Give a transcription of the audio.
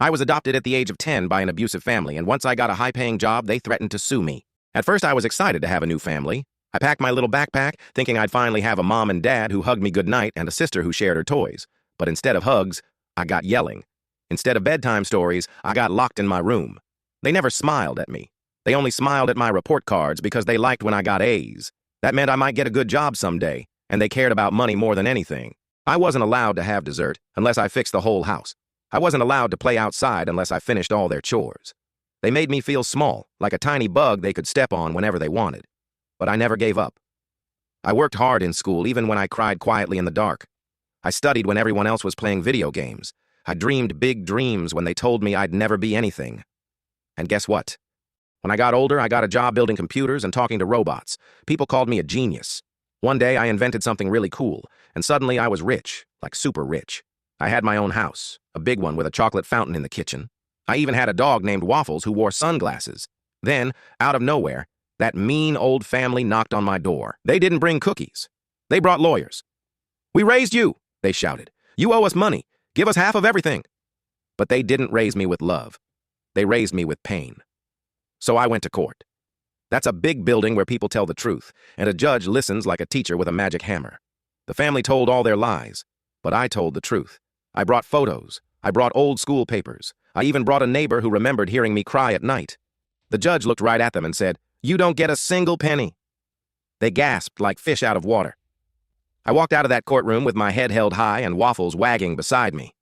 I was adopted at the age of 10 by an abusive family, and once I got a high-paying job, they threatened to sue me. At first, I was excited to have a new family. I packed my little backpack, thinking I'd finally have a mom and dad who hugged me goodnight and a sister who shared her toys. But instead of hugs, I got yelling. Instead of bedtime stories, I got locked in my room. They never smiled at me. They only smiled at my report cards because they liked when I got A's. That meant I might get a good job someday, and they cared about money more than anything. I wasn't allowed to have dessert unless I fixed the whole house. I wasn't allowed to play outside unless I finished all their chores. They made me feel small, like a tiny bug they could step on whenever they wanted. But I never gave up. I worked hard in school, even when I cried quietly in the dark. I studied when everyone else was playing video games. I dreamed big dreams when they told me I'd never be anything. And guess what? When I got older, I got a job building computers and talking to robots. People called me a genius. One day, I invented something really cool, and suddenly I was rich, like super rich. I had my own house, a big one with a chocolate fountain in the kitchen. I even had a dog named Waffles who wore sunglasses. Then, out of nowhere, that mean old family knocked on my door. They didn't bring cookies. They brought lawyers. "We raised you," they shouted. "You owe us money. Give us half of everything." But they didn't raise me with love. They raised me with pain. So I went to court. That's a big building where people tell the truth, and a judge listens like a teacher with a magic hammer. The family told all their lies, but I told the truth. I brought photos. I brought old school papers. I even brought a neighbor who remembered hearing me cry at night. The judge looked right at them and said, "You don't get a single penny." They gasped like fish out of water. I walked out of that courtroom with my head held high and Waffles wagging beside me.